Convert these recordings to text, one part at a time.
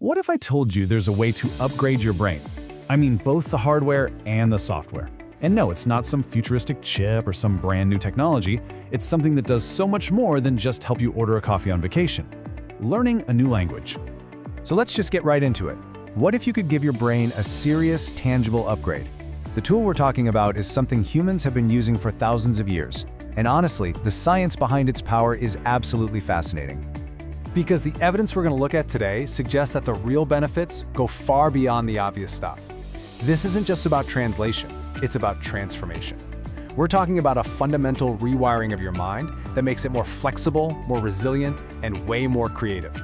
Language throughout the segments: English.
What if I told you there's a way to upgrade your brain? I mean both the hardware and the software. And no, it's not some futuristic chip or some brand new technology. It's something that does so much more than just help you order a coffee on vacation. Learning a new language. So let's just get right into it. What if you could give your brain a serious, tangible upgrade? The tool we're talking about is something humans have been using for thousands of years. And honestly, the science behind its power is absolutely fascinating. Because the evidence we're going to look at today suggests that the real benefits go far beyond the obvious stuff. This isn't just about translation, it's about transformation. We're talking about a fundamental rewiring of your mind that makes it more flexible, more resilient, and way more creative.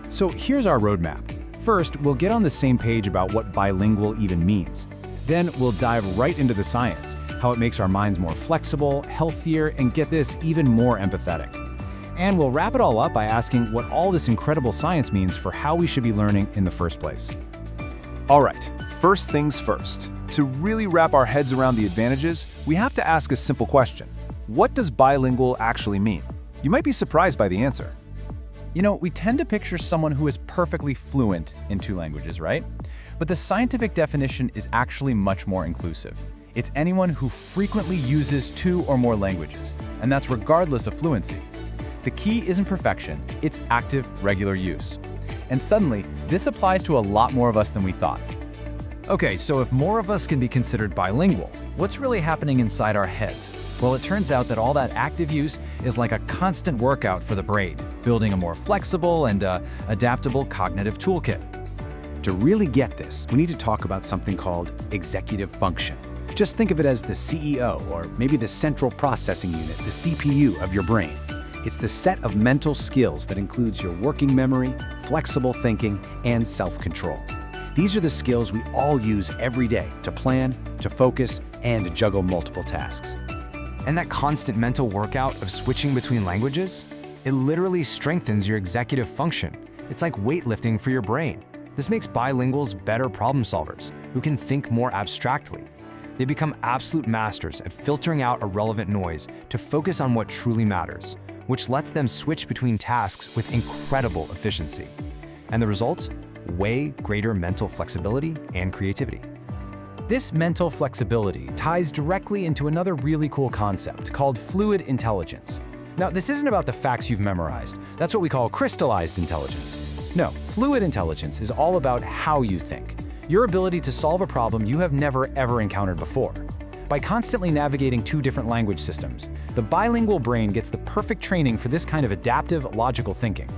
So here's our roadmap. First, we'll get on the same page about what bilingual even means. Then we'll dive right into the science, how it makes our minds more flexible, healthier, and get this, even more empathetic. And we'll wrap it all up by asking what all this incredible science means for how we should be learning in the first place. All right, first things first. To really wrap our heads around the advantages, we have to ask a simple question. What does bilingual actually mean? You might be surprised by the answer. You know, we tend to picture someone who is perfectly fluent in two languages, right? But the scientific definition is actually much more inclusive. It's anyone who frequently uses two or more languages, and that's regardless of fluency. The key isn't perfection, it's active, regular use. And suddenly, this applies to a lot more of us than we thought. Okay, so if more of us can be considered bilingual, what's really happening inside our heads? Well, it turns out that all that active use is like a constant workout for the brain, building a more flexible and adaptable cognitive toolkit. To really get this, we need to talk about something called executive function. Just think of it as the CEO, or maybe the central processing unit, the CPU of your brain. It's the set of mental skills that includes your working memory, flexible thinking, and self-control. These are the skills we all use every day to plan, to focus, and to juggle multiple tasks. And that constant mental workout of switching between languages, it literally strengthens your executive function. It's like weightlifting for your brain. This makes bilinguals better problem solvers who can think more abstractly. They become absolute masters at filtering out irrelevant noise to focus on what truly matters, which lets them switch between tasks with incredible efficiency. And the result? Way greater mental flexibility and creativity. This mental flexibility ties directly into another really cool concept called fluid intelligence. Now, this isn't about the facts you've memorized. That's what we call crystallized intelligence. No, fluid intelligence is all about how you think, your ability to solve a problem you have never ever encountered before. By constantly navigating two different language systems, the bilingual brain gets the perfect training for this kind of adaptive, logical thinking.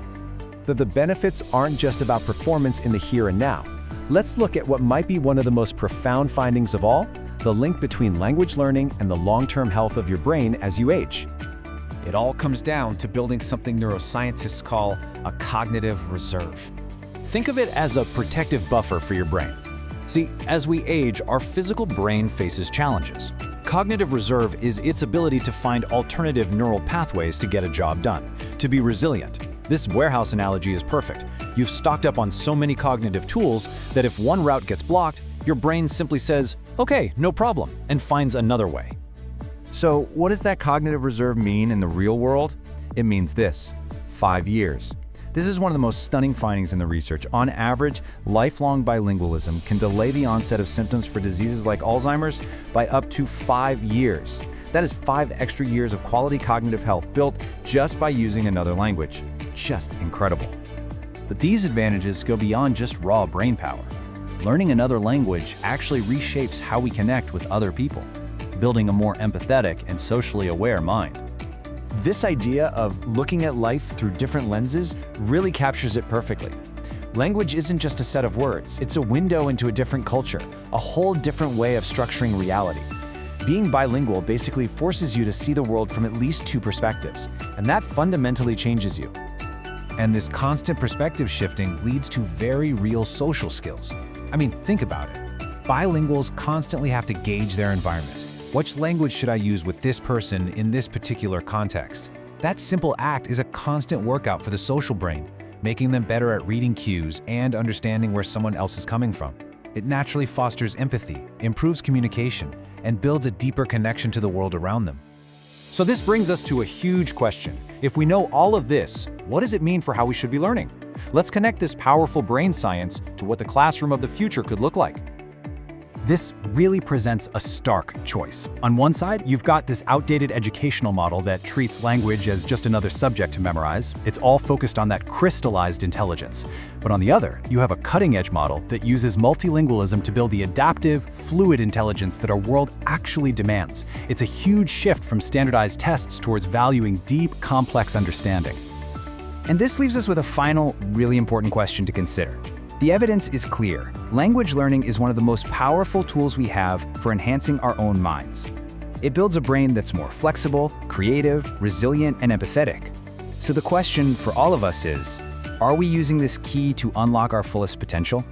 But the benefits aren't just about performance in the here and now. Let's look at what might be one of the most profound findings of all, the link between language learning and the long-term health of your brain as you age. It all comes down to building something neuroscientists call a cognitive reserve. Think of it as a protective buffer for your brain. See, as we age, our physical brain faces challenges. Cognitive reserve is its ability to find alternative neural pathways to get a job done, to be resilient. This warehouse analogy is perfect. You've stocked up on so many cognitive tools that if one route gets blocked, your brain simply says, okay, no problem, and finds another way. So what does that cognitive reserve mean in the real world? It means this: 5 years. This is one of the most stunning findings in the research. On average, lifelong bilingualism can delay the onset of symptoms for diseases like Alzheimer's by up to 5 years. That is 5 extra years of quality cognitive health built just by using another language. Just incredible. But these advantages go beyond just raw brain power. Learning another language actually reshapes how we connect with other people, building a more empathetic and socially aware mind. This idea of looking at life through different lenses really captures it perfectly. Language isn't just a set of words, it's a window into a different culture, a whole different way of structuring reality. Being bilingual basically forces you to see the world from at least two perspectives, and that fundamentally changes you. And this constant perspective shifting leads to very real social skills. I mean, think about it. Bilinguals constantly have to gauge their environment. Which language should I use with this person in this particular context? That simple act is a constant workout for the social brain, making them better at reading cues and understanding where someone else is coming from. It naturally fosters empathy, improves communication, and builds a deeper connection to the world around them. So this brings us to a huge question. If we know all of this, what does it mean for how we should be learning? Let's connect this powerful brain science to what the classroom of the future could look like. This really presents a stark choice. On one side, you've got this outdated educational model that treats language as just another subject to memorize. It's all focused on that crystallized intelligence. But on the other, you have a cutting-edge model that uses multilingualism to build the adaptive, fluid intelligence that our world actually demands. It's a huge shift from standardized tests towards valuing deep, complex understanding. And this leaves us with a final, really important question to consider. The evidence is clear. Language learning is one of the most powerful tools we have for enhancing our own minds. It builds a brain that's more flexible, creative, resilient, and empathetic. So the question for all of us is, are we using this key to unlock our fullest potential?